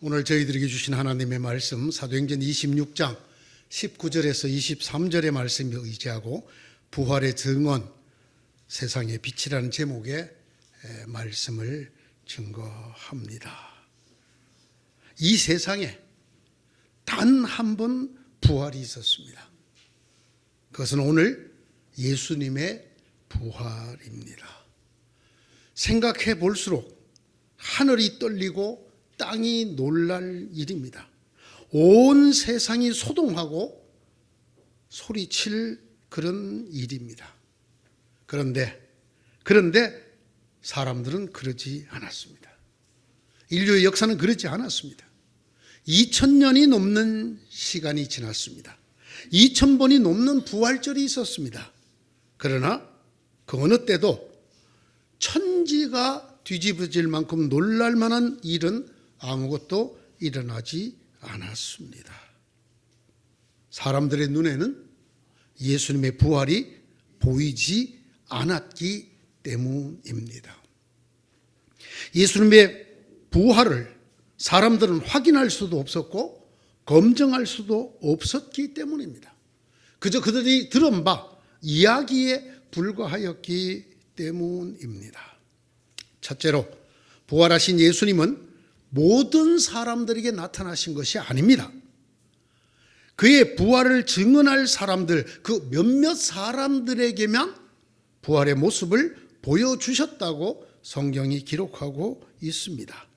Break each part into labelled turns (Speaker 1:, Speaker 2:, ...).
Speaker 1: 오늘 저희들에게 주신 하나님의 말씀 사도행전 26장 19절에서 23절의 말씀에 의지하고 부활의 증언 세상의 빛이라는 제목의 말씀을 증거합니다. 이 세상에 단 한 번 부활이 있었습니다. 그것은 오늘 예수님의 부활입니다. 생각해 볼수록 하늘이 떨리고 땅이 놀랄 일입니다. 온 세상이 소동하고 소리칠 그런 일입니다. 그런데 사람들은 그러지 않았습니다. 인류의 역사는 그렇지 않았습니다. 2000년이 넘는 시간이 지났습니다. 2000번이 넘는 부활절이 있었습니다. 그러나 그 어느 때도 천지가 뒤집어질 만큼 놀랄 만한 일은 아무것도 일어나지 않았습니다. 사람들의 눈에는 예수님의 부활이 보이지 않았기 때문입니다. 예수님의 부활을 사람들은 확인할 수도 없었고 검증할 수도 없었기 때문입니다. 그저 그들이 들은 바 이야기에 불과하였기 때문입니다. 첫째로 부활하신 예수님은 모든 사람들에게 나타나신 것이 아닙니다. 그의 부활을 증언할 사람들, 그 몇몇 사람들에게만 부활의 모습을 보여주셨다고 성경이 기록하고 있습니다.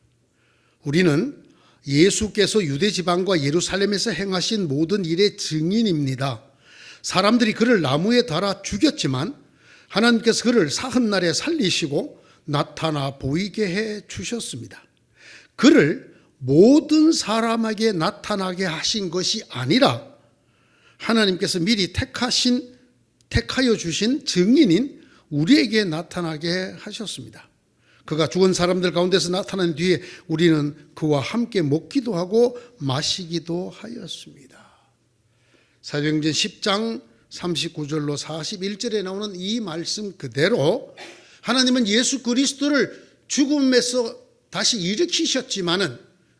Speaker 1: 우리는 예수께서 유대 지방과 예루살렘에서 행하신 모든 일의 증인입니다. 사람들이 그를 나무에 달아 죽였지만 하나님께서 그를 사흘날에 살리시고 나타나 보이게 해 주셨습니다. 그를 모든 사람에게 나타나게 하신 것이 아니라 하나님께서 미리 택하여 주신 증인인 우리에게 나타나게 하셨습니다. 그가 죽은 사람들 가운데서 나타난 뒤에 우리는 그와 함께 먹기도 하고 마시기도 하였습니다. 사도행전 10장 39절로 41절에 나오는 이 말씀 그대로 하나님은 예수 그리스도를 죽음에서 다시 일으키셨지만은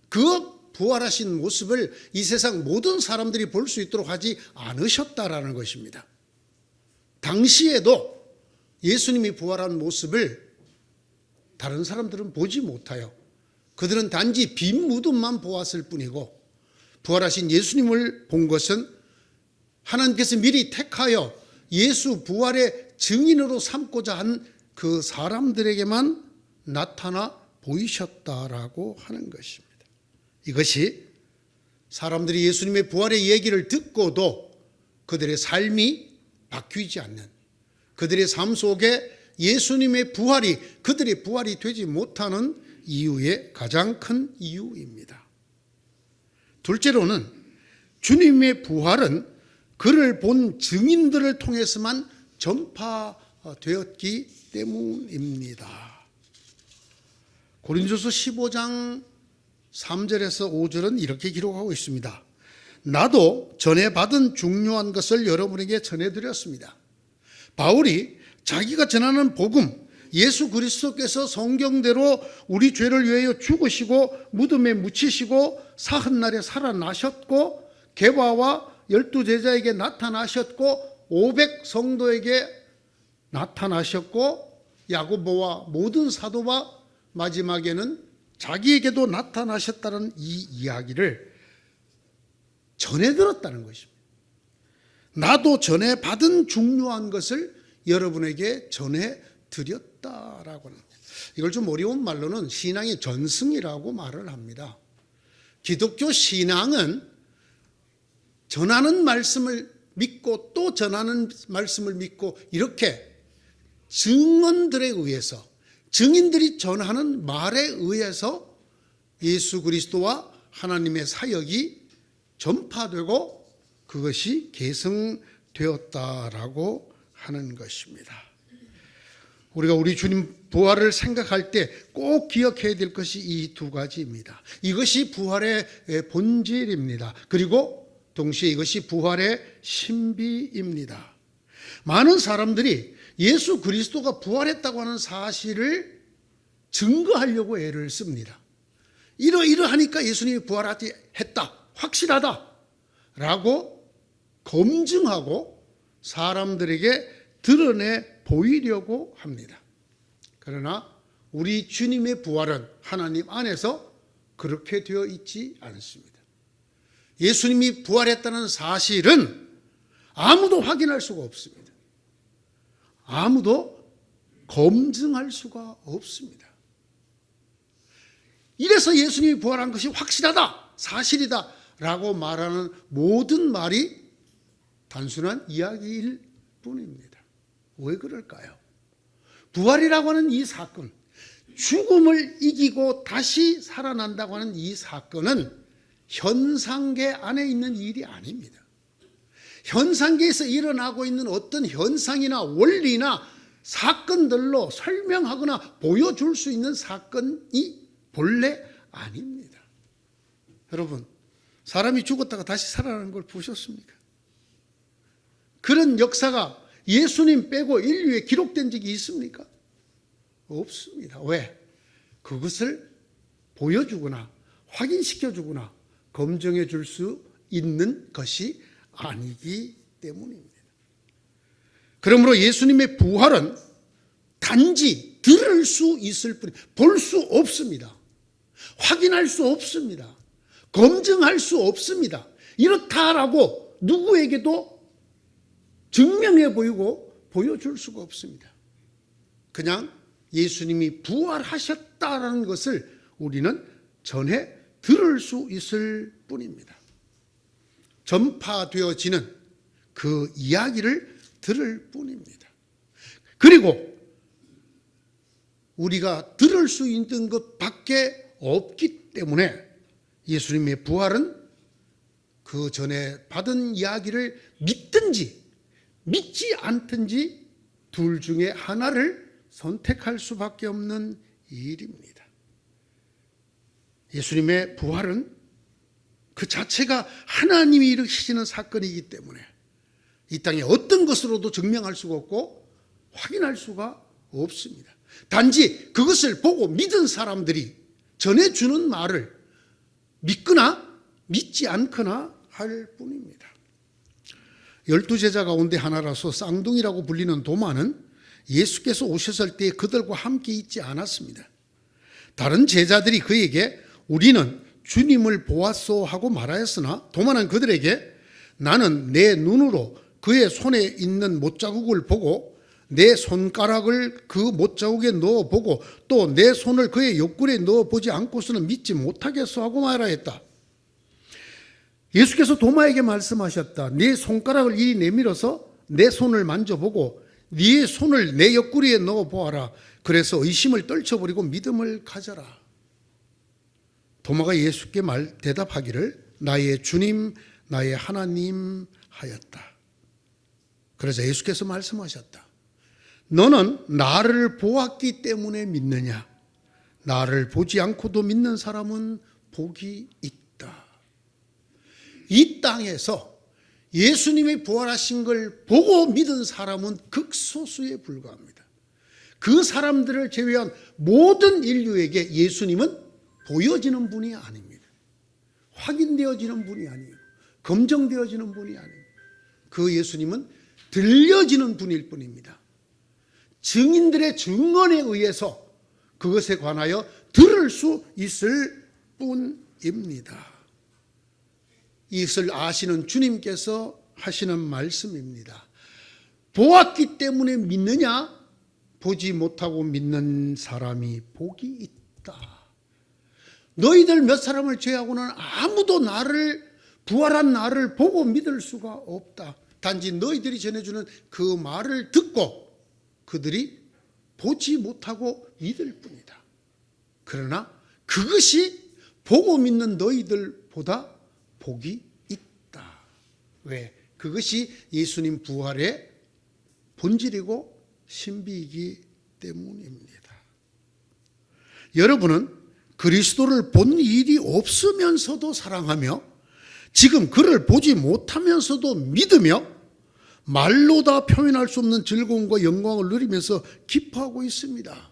Speaker 1: 그 부활하신 모습을 이 세상 모든 사람들이 볼 수 있도록 하지 않으셨다라는 것입니다. 당시에도 예수님이 부활한 모습을 다른 사람들은 보지 못하여 그들은 단지 빈 무덤만 보았을 뿐이고 부활하신 예수님을 본 것은 하나님께서 미리 택하여 예수 부활의 증인으로 삼고자 한 그 사람들에게만 나타나 보이셨다라고 하는 것입니다. 이것이 사람들이 예수님의 부활의 얘기를 듣고도 그들의 삶이 바뀌지 않는, 그들의 삶 속에 예수님의 부활이 그들의 부활이 되지 못하는 이유의 가장 큰 이유입니다. 둘째로는 주님의 부활은 그를 본 증인들을 통해서만 전파되었기 때문입니다. 고린도서 15장 3절에서 5절은 이렇게 기록하고 있습니다. 나도 전에 받은 중요한 것을 여러분에게 전해드렸습니다. 바울이 자기가 전하는 복음, 예수 그리스도께서 성경대로 우리 죄를 위하여 죽으시고 무덤에 묻히시고 사흘날에 살아나셨고 게바와 12제자에게 나타나셨고 500 성도에게 나타나셨고 야고보와 모든 사도와 마지막에는 자기에게도 나타나셨다는 이 이야기를 전해들었다는 것입니다. 나도 전에 받은 중요한 것을 여러분에게 전해드렸다라고 합니다. 이걸 좀 어려운 말로는 신앙의 전승이라고 말을 합니다. 기독교 신앙은 전하는 말씀을 믿고 또 전하는 말씀을 믿고 이렇게 증언들에 의해서 증인들이 전하는 말에 의해서 예수 그리스도와 하나님의 사역이 전파되고 그것이 계승되었다라고 하는 것입니다. 우리가 우리 주님 부활을 생각할 때 꼭 기억해야 될 것이 이 두 가지입니다. 이것이 부활의 본질입니다. 그리고 동시에 이것이 부활의 신비입니다. 많은 사람들이 예수 그리스도가 부활했다고 하는 사실을 증거하려고 애를 씁니다. 이러하니까 예수님이 부활했다, 확실하다 라고 검증하고 사람들에게 드러내 보이려고 합니다. 그러나 우리 주님의 부활은 하나님 안에서 그렇게 되어 있지 않습니다. 예수님이 부활했다는 사실은 아무도 확인할 수가 없습니다. 아무도 검증할 수가 없습니다. 이래서 예수님이 부활한 것이 확실하다, 사실이다 라고 말하는 모든 말이 단순한 이야기일 뿐입니다. 왜 그럴까요? 부활이라고 하는 이 사건, 죽음을 이기고 다시 살아난다고 하는 이 사건은 현상계 안에 있는 일이 아닙니다. 현상계에서 일어나고 있는 어떤 현상이나 원리나 사건들로 설명하거나 보여줄 수 있는 사건이 본래 아닙니다. 여러분, 사람이 죽었다가 다시 살아나는 걸 보셨습니까? 그런 역사가 예수님 빼고 인류에 기록된 적이 있습니까? 없습니다. 왜? 그것을 보여주거나 확인시켜주거나 검증해 줄 수 있는 것이 아니기 때문입니다. 그러므로 예수님의 부활은 단지 들을 수 있을 뿐, 볼 수 없습니다. 확인할 수 없습니다. 검증할 수 없습니다. 이렇다라고 누구에게도 증명해 보이고 보여줄 수가 없습니다. 그냥 예수님이 부활하셨다라는 것을 우리는 전해 들을 수 있을 뿐입니다. 전파되어지는 그 이야기를 들을 뿐입니다. 그리고 우리가 들을 수 있는 것밖에 없기 때문에 예수님의 부활은 그 전에 받은 이야기를 믿든지 믿지 않든지 둘 중에 하나를 선택할 수밖에 없는 일입니다. 예수님의 부활은 그 자체가 하나님이 일으키시는 사건이기 때문에 이 땅에 어떤 것으로도 증명할 수가 없고 확인할 수가 없습니다. 단지 그것을 보고 믿은 사람들이 전해주는 말을 믿거나 믿지 않거나 할 뿐입니다. 12제자 가운데 하나라서 쌍둥이라고 불리는 도마는 예수께서 오셨을 때 그들과 함께 있지 않았습니다. 다른 제자들이 그에게 우리는 주님을 보았소 하고 말하였으나 도마는 그들에게 나는 내 눈으로 그의 손에 있는 못자국을 보고 내 손가락을 그 못자국에 넣어보고 또 내 손을 그의 옆구리에 넣어보지 않고서는 믿지 못하겠소 하고 말하였다. 예수께서 도마에게 말씀하셨다. 네 손가락을 이리 내밀어서 내 손을 만져보고 네 손을 내 옆구리에 넣어보아라. 그래서 의심을 떨쳐버리고 믿음을 가져라. 도마가 예수께 대답하기를 나의 주님 나의 하나님 하였다. 그래서 예수께서 말씀하셨다. 너는 나를 보았기 때문에 믿느냐? 나를 보지 않고도 믿는 사람은 복이 있다. 이 땅에서 예수님이 부활하신 걸 보고 믿은 사람은 극소수에 불과합니다. 그 사람들을 제외한 모든 인류에게 예수님은 보여지는 분이 아닙니다. 확인되어지는 분이 아니에요. 검증되어지는 분이 아닙니다. 그 예수님은 들려지는 분일 뿐입니다. 증인들의 증언에 의해서 그것에 관하여 들을 수 있을 뿐입니다. 이것을 아시는 주님께서 하시는 말씀입니다. 보았기 때문에 믿느냐? 보지 못하고 믿는 사람이 복이 있다. 너희들 몇 사람을 제외하고는 아무도 부활한 나를 보고 믿을 수가 없다. 단지 너희들이 전해주는 그 말을 듣고 그들이 보지 못하고 믿을 뿐이다. 그러나 그것이 보고 믿는 너희들보다 복이 있다. 왜? 그것이 예수님 부활의 본질이고 신비이기 때문입니다. 여러분은 그리스도를 본 일이 없으면서도 사랑하며 지금 그를 보지 못하면서도 믿으며 말로 다 표현할 수 없는 즐거움과 영광을 누리면서 기뻐하고 있습니다.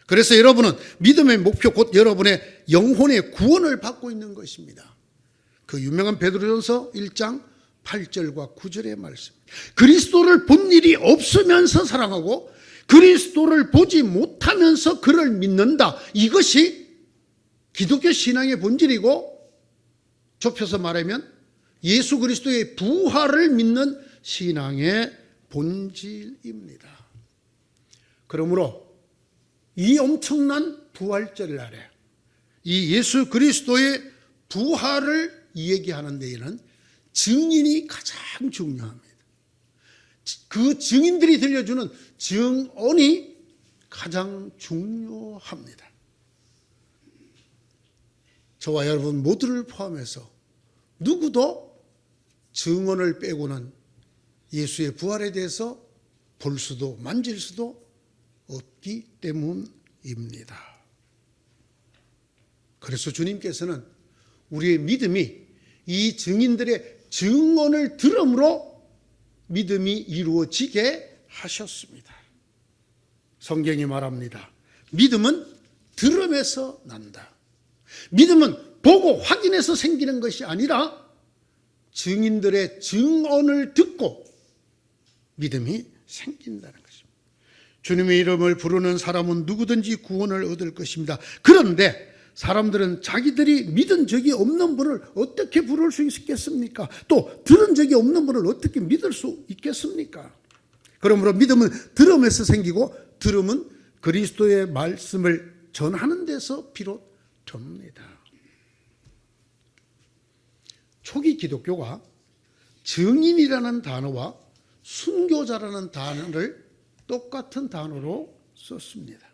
Speaker 1: 그래서 여러분은 믿음의 목표 곧 여러분의 영혼의 구원을 받고 있는 것입니다. 그 유명한 베드로전서 1장 8절과 9절의 말씀. 그리스도를 본 일이 없으면서 사랑하고 그리스도를 보지 못하면서 그를 믿는다. 이것이 기독교 신앙의 본질이고, 좁혀서 말하면 예수 그리스도의 부활을 믿는 신앙의 본질입니다. 그러므로 이 엄청난 부활절 날에 이 예수 그리스도의 부활을 얘기하는 데에는 증인이 가장 중요합니다. 그 증인들이 들려주는 증언이 가장 중요합니다. 저와 여러분 모두를 포함해서 누구도 증언을 빼고는 예수의 부활에 대해서 볼 수도 만질 수도 없기 때문입니다. 그래서 주님께서는 우리의 믿음이 이 증인들의 증언을 들음으로 믿음이 이루어지게 하셨습니다. 성경이 말합니다. 믿음은 들음에서 난다. 믿음은 보고 확인해서 생기는 것이 아니라 증인들의 증언을 듣고 믿음이 생긴다는 것입니다. 주님의 이름을 부르는 사람은 누구든지 구원을 얻을 것입니다. 그런데 사람들은 자기들이 믿은 적이 없는 분을 어떻게 부를 수 있겠습니까? 또 들은 적이 없는 분을 어떻게 믿을 수 있겠습니까? 그러므로 믿음은 들음에서 생기고 들음은 그리스도의 말씀을 전하는 데서 비롯됩니다. 초기 기독교가 증인이라는 단어와 순교자라는 단어를 똑같은 단어로 썼습니다.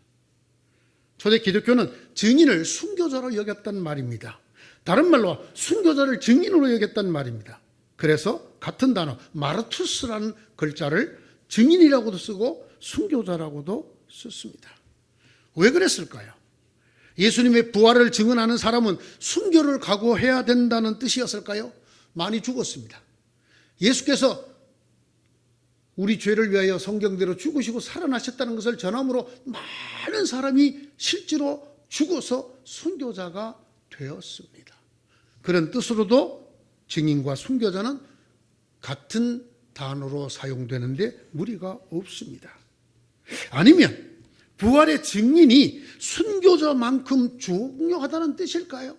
Speaker 1: 초대 기독교는 증인을 순교자로 여겼단 말입니다. 다른 말로 순교자를 증인으로 여겼단 말입니다. 그래서 같은 단어 마르투스라는 글자를 증인이라고도 쓰고 순교자라고도 썼습니다. 왜 그랬을까요? 예수님의 부활을 증언하는 사람은 순교를 각오해야 된다는 뜻이었을까요? 많이 죽었습니다. 예수께서 우리 죄를 위하여 성경대로 죽으시고 살아나셨다는 것을 전함으로 많은 사람이 실제로 죽어서 순교자가 되었습니다. 그런 뜻으로도 증인과 순교자는 같은 단어로 사용되는데 무리가 없습니다. 아니면 부활의 증인이 순교자만큼 중요하다는 뜻일까요?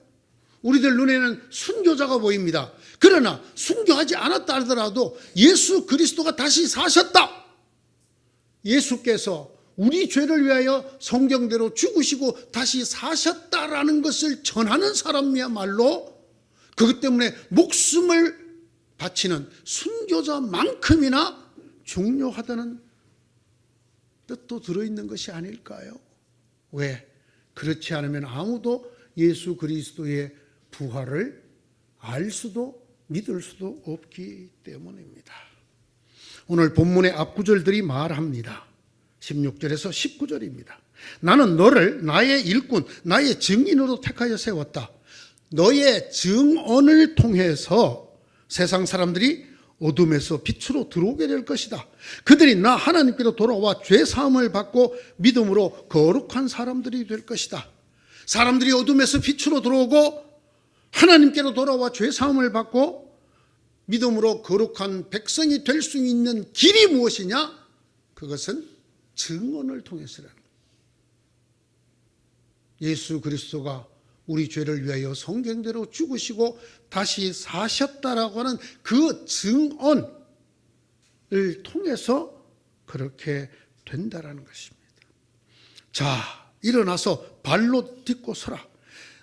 Speaker 1: 우리들 눈에는 순교자가 보입니다. 그러나 순교하지 않았다 하더라도 예수 그리스도가 다시 사셨다. 예수께서 우리 죄를 위하여 성경대로 죽으시고 다시 사셨다라는 것을 전하는 사람이야말로 그것 때문에 목숨을 바치는 순교자만큼이나 중요하다는 뜻도 들어있는 것이 아닐까요? 왜? 그렇지 않으면 아무도 예수 그리스도의 부활을 알 수도 믿을 수도 없기 때문입니다. 오늘 본문의 앞구절들이 말합니다. 16절에서 19절입니다. 나는 너를 나의 일꾼, 나의 증인으로 택하여 세웠다. 너의 증언을 통해서 세상 사람들이 어둠에서 빛으로 들어오게 될 것이다. 그들이 나 하나님께로 돌아와 죄 사함을 받고 믿음으로 거룩한 사람들이 될 것이다. 사람들이 어둠에서 빛으로 들어오고 하나님께로 돌아와 죄 사함을 받고 믿음으로 거룩한 백성이 될 수 있는 길이 무엇이냐? 그것은 증언을 통해서라는 거예요. 예수 그리스도가 우리 죄를 위하여 성경대로 죽으시고 다시 사셨다라고 하는 그 증언을 통해서 그렇게 된다라는 것입니다. 자, 일어나서 발로 딛고 서라.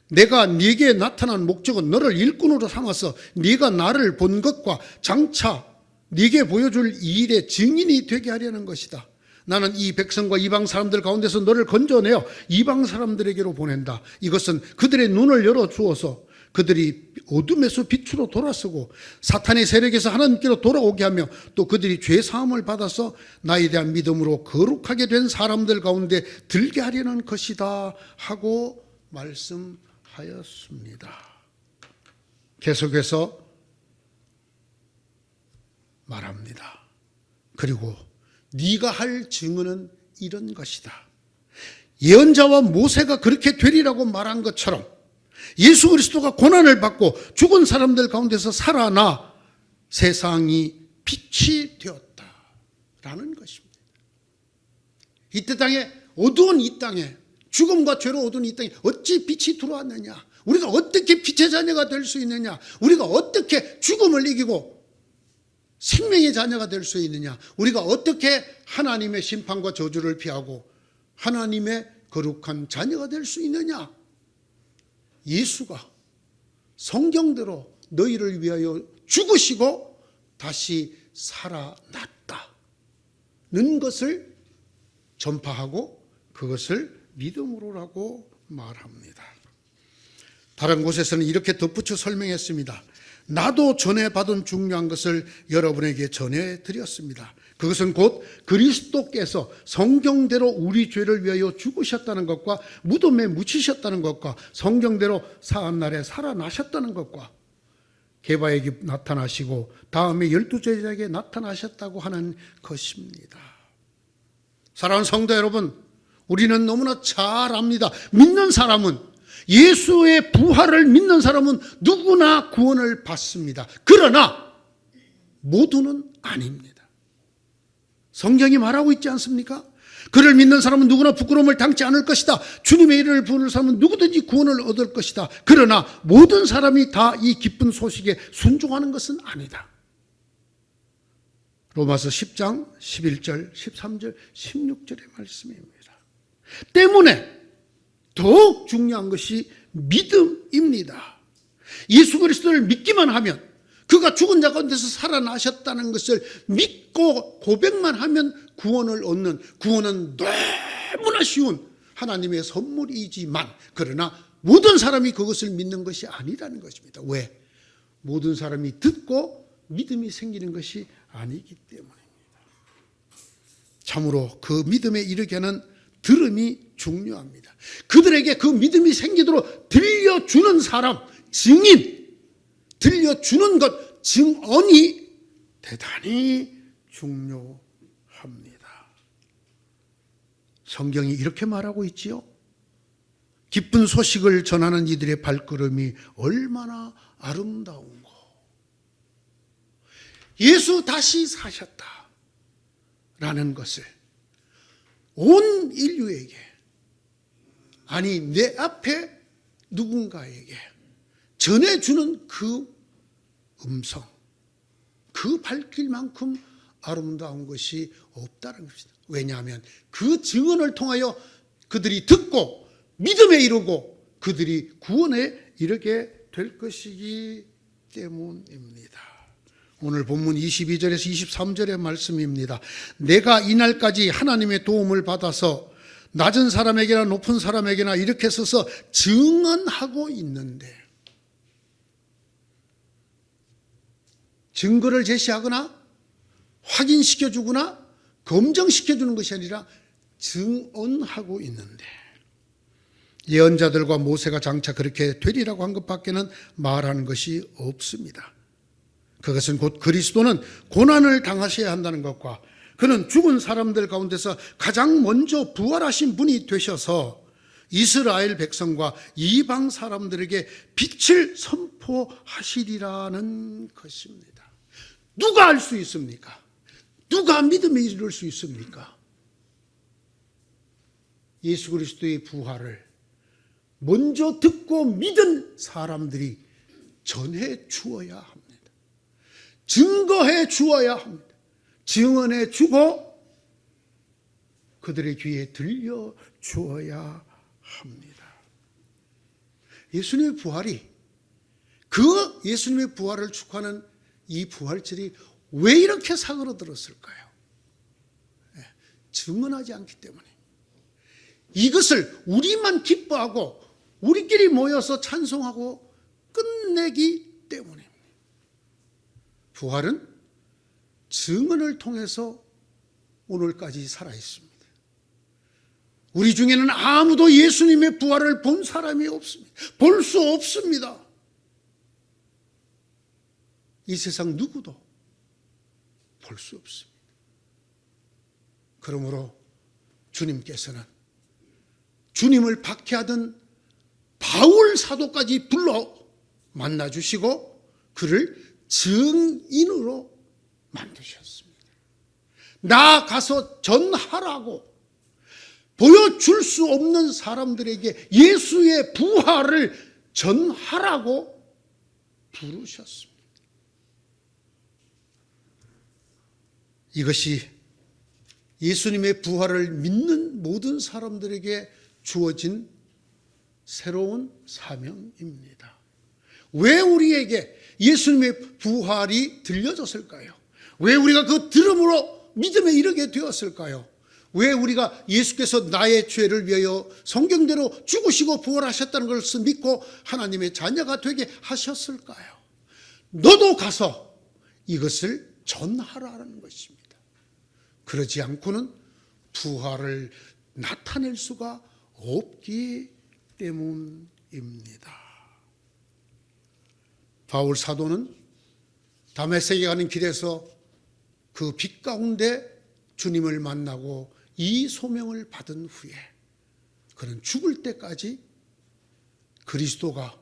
Speaker 1: 내가 네게 나타난 목적은 너를 일꾼으로 삼아서 네가 나를 본 것과 장차 네게 보여줄 이 일의 증인이 되게 하려는 것이다. 나는 이 백성과 이방 사람들 가운데서 너를 건져내어 이방 사람들에게로 보낸다. 이것은 그들의 눈을 열어주어서 그들이 어둠에서 빛으로 돌아서고 사탄의 세력에서 하나님께로 돌아오게 하며 또 그들이 죄 사함을 받아서 나에 대한 믿음으로 거룩하게 된 사람들 가운데 들게 하려는 것이다 하고 말씀하였습니다. 계속해서 말합니다. 그리고 네가 할 증언은 이런 것이다. 예언자와 모세가 그렇게 되리라고 말한 것처럼 예수 그리스도가 고난을 받고 죽은 사람들 가운데서 살아나 세상이 빛이 되었다라는 것입니다. 이때 땅에 어두운 이 땅에 죽음과 죄로 어두운 이 땅에 어찌 빛이 들어왔느냐? 우리가 어떻게 빛의 자녀가 될 수 있느냐? 우리가 어떻게 죽음을 이기고 생명의 자녀가 될 수 있느냐? 우리가 어떻게 하나님의 심판과 저주를 피하고 하나님의 거룩한 자녀가 될 수 있느냐? 예수가 성경대로 너희를 위하여 죽으시고 다시 살아났다는 것을 전파하고 그것을 믿음으로라고 말합니다. 다른 곳에서는 이렇게 덧붙여 설명했습니다. 나도 전해받은 중요한 것을 여러분에게 전해드렸습니다. 그것은 곧 그리스도께서 성경대로 우리 죄를 위하여 죽으셨다는 것과 무덤에 묻히셨다는 것과 성경대로 사흘 날에 살아나셨다는 것과 게바에게 나타나시고 다음에 12제자에게 나타나셨다고 하는 것입니다. 사랑하는 성도 여러분, 우리는 너무나 잘 압니다. 믿는 사람은, 예수의 부활을 믿는 사람은 누구나 구원을 받습니다. 그러나 모두는 아닙니다. 성경이 말하고 있지 않습니까? 그를 믿는 사람은 누구나 부끄러움을 당치 않을 것이다. 주님의 이름을 부르는 사람은 누구든지 구원을 얻을 것이다. 그러나 모든 사람이 다 이 기쁜 소식에 순종하는 것은 아니다. 로마서 10장 11절, 13절, 16절의 말씀입니다. 때문에 더욱 중요한 것이 믿음입니다. 예수 그리스도를 믿기만 하면, 그가 죽은 자 가운데서 살아나셨다는 것을 믿고 고백만 하면 구원을 얻는, 구원은 너무나 쉬운 하나님의 선물이지만, 그러나 모든 사람이 그것을 믿는 것이 아니라는 것입니다. 왜? 모든 사람이 듣고 믿음이 생기는 것이 아니기 때문입니다. 참으로 그 믿음에 이르게 하는 들음이 중요합니다. 그들에게 그 믿음이 생기도록 들려주는 사람, 증인, 들려주는 것, 증언이 대단히 중요합니다. 성경이 이렇게 말하고 있지요. 기쁜 소식을 전하는 이들의 발걸음이 얼마나 아름다운고. 예수 다시 사셨다라는 것을 온 인류에게, 아니 내 앞에 누군가에게 전해주는 그 음성, 그 발길만큼 아름다운 것이 없다는 것입니다. 왜냐하면 그 증언을 통하여 그들이 듣고 믿음에 이르고 그들이 구원에 이르게 될 것이기 때문입니다. 오늘 본문 22절에서 23절의 말씀입니다. 내가 이날까지 하나님의 도움을 받아서 낮은 사람에게나 높은 사람에게나 이렇게 서서 증언하고 있는데, 증거를 제시하거나 확인시켜주거나 검증시켜주는 것이 아니라 증언하고 있는데, 예언자들과 모세가 장차 그렇게 되리라고 한 것밖에는 말하는 것이 없습니다. 그것은 곧 그리스도는 고난을 당하셔야 한다는 것과 그는 죽은 사람들 가운데서 가장 먼저 부활하신 분이 되셔서 이스라엘 백성과 이방 사람들에게 빛을 선포하시리라는 것입니다. 누가 알 수 있습니까? 누가 믿음에 이를 수 있습니까? 예수 그리스도의 부활을 먼저 듣고 믿은 사람들이 전해 주어야 합니다. 증거해 주어야 합니다. 증언해 주고 그들의 귀에 들려 주어야 합니다. 예수님의 부활이, 그 예수님의 부활을 축하하는 이 부활절이 왜 이렇게 사그러들었을까요? 증언하지 않기 때문에. 이것을 우리만 기뻐하고 우리끼리 모여서 찬송하고 끝내기 때문에. 부활은 증언을 통해서 오늘까지 살아있습니다. 우리 중에는 아무도 예수님의 부활을 본 사람이 없습니다. 볼 수 없습니다. 이 세상 누구도 볼 수 없습니다. 그러므로 주님께서는 주님을 박해하던 바울 사도까지 불러 만나주시고 그를 증인으로 만드셨습니다. 나가서 전하라고, 보여줄 수 없는 사람들에게 예수의 부활을 전하라고 부르셨습니다. 이것이 예수님의 부활을 믿는 모든 사람들에게 주어진 새로운 사명입니다. 왜 우리에게 예수님의 부활이 들려졌을까요? 왜 우리가 그 들음으로 믿음에 이르게 되었을까요? 왜 우리가 예수께서 나의 죄를 위하여 성경대로 죽으시고 부활하셨다는 것을 믿고 하나님의 자녀가 되게 하셨을까요? 너도 가서 이것을 전하라는 것입니다. 그러지 않고는 부활을 나타낼 수가 없기 때문입니다. 바울 사도는 다메섹에 가는 길에서 그 빛 가운데 주님을 만나고 이 소명을 받은 후에 그는 죽을 때까지 그리스도가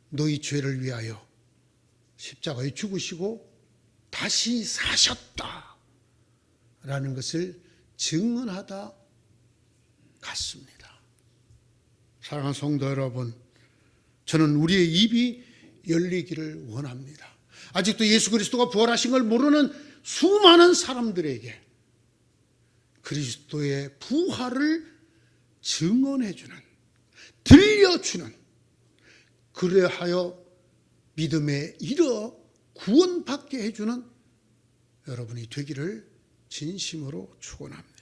Speaker 1: 너희 죄를 위하여 십자가에 죽으시고 다시 사셨다 라는 것을 증언하다 갔습니다. 사랑하는 성도 여러분, 저는 우리의 입이 열리기를 원합니다. 아직도 예수 그리스도가 부활하신 걸 모르는 수많은 사람들에게 그리스도의 부활을 증언해주는, 들려주는, 그래하여 믿음에 이르어 구원받게 해주는 여러분이 되기를 진심으로 축원합니다.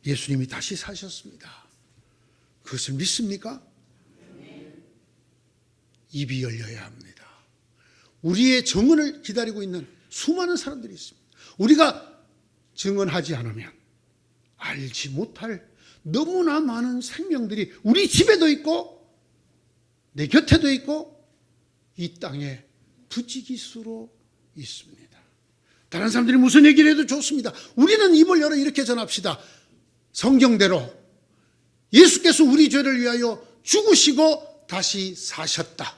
Speaker 1: 예수님이 다시 사셨습니다. 그것을 믿습니까? 입이 열려야 합니다. 우리의 증언을 기다리고 있는 수많은 사람들이 있습니다. 우리가 증언하지 않으면 알지 못할 너무나 많은 생명들이 우리 집에도 있고 내 곁에도 있고 이 땅에 부지기수로 있습니다. 다른 사람들이 무슨 얘기를 해도 좋습니다. 우리는 입을 열어 이렇게 전합시다. 성경대로 예수께서 우리 죄를 위하여 죽으시고 다시 사셨다.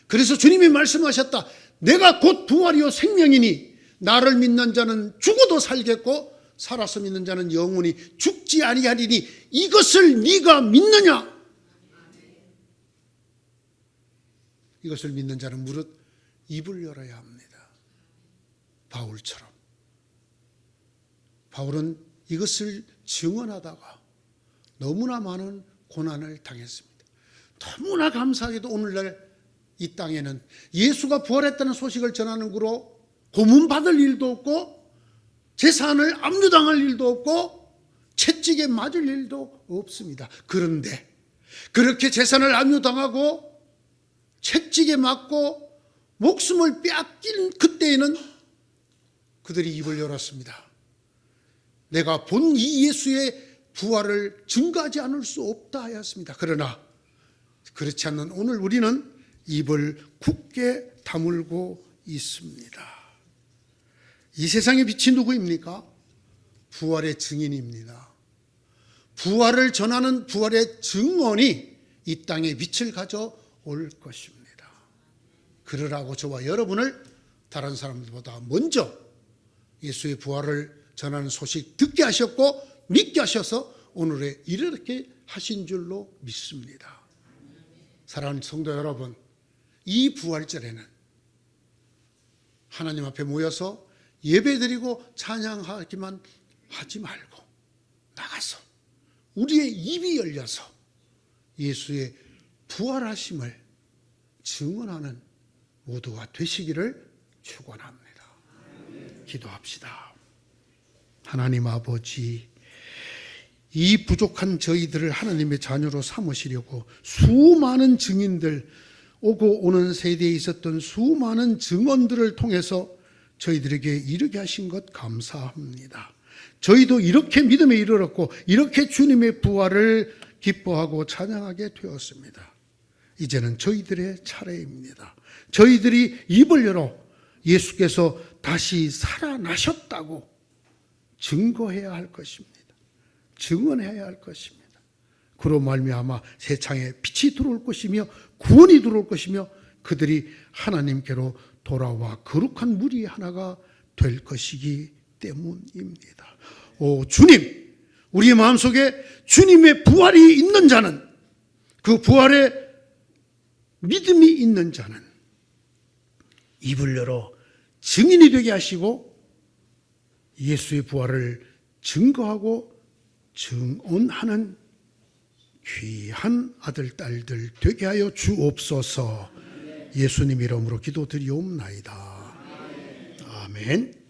Speaker 1: 그래서 주님이 말씀하셨다. 내가 곧 부활이요 생명이니 나를 믿는 자는 죽어도 살겠고 살아서 믿는 자는 영원히 죽지 아니하리니 이것을 네가 믿느냐? 이것을 믿는 자는 무릇 입을 열어야 합니다. 바울처럼. 바울은 이것을 증언하다가 너무나 많은 고난을 당했습니다. 너무나 감사하게도 오늘날 이 땅에는 예수가 부활했다는 소식을 전하는 거로 고문받을 일도 없고 재산을 압류당할 일도 없고 채찍에 맞을 일도 없습니다. 그런데 그렇게 재산을 압류당하고 채찍에 맞고 목숨을 빼앗긴 그때에는 그들이 입을 열었습니다. 내가 본 이 예수의 부활을 증거하지 않을 수 없다 하였습니다. 그러나 그렇지 않는 오늘 우리는 입을 굳게 다물고 있습니다. 이 세상의 빛이 누구입니까? 부활의 증인입니다. 부활을 전하는 부활의 증언이 이 땅에 빛을 가져올 것입니다. 그러라고 저와 여러분을 다른 사람들보다 먼저 예수의 부활을 전하는 소식 듣게 하셨고 믿게 하셔서 오늘에 이렇게 하신 줄로 믿습니다. 사랑하는 성도 여러분, 이 부활절에는 하나님 앞에 모여서 예배드리고 찬양하기만 하지 말고 나가서 우리의 입이 열려서 예수의 부활하심을 증언하는 모두가 되시기를 축원합니다. 기도합시다. 하나님 아버지, 이 부족한 저희들을 하나님의 자녀로 삼으시려고 수많은 증인들, 오고 오는 세대에 있었던 수많은 증언들을 통해서 저희들에게 이르게 하신 것 감사합니다. 저희도 이렇게 믿음에 이르렀고 이렇게 주님의 부활을 기뻐하고 찬양하게 되었습니다. 이제는 저희들의 차례입니다. 저희들이 입을 열어 예수께서 다시 살아나셨다고 증거해야 할 것입니다. 증언해야 할 것입니다. 그로 말미암아 세상에 빛이 들어올 것이며 구원이 들어올 것이며 그들이 하나님께로 돌아와 거룩한 무리 하나가 될 것이기 때문입니다. 오 주님, 우리의 마음속에 주님의 부활이 있는 자는, 그 부활의 믿음이 있는 자는 입을 열어 증인이 되게 하시고 예수의 부활을 증거하고 증언하는 귀한 아들, 딸들 되게 하여 주옵소서. 예수님 이름으로 기도드리옵나이다. 아멘.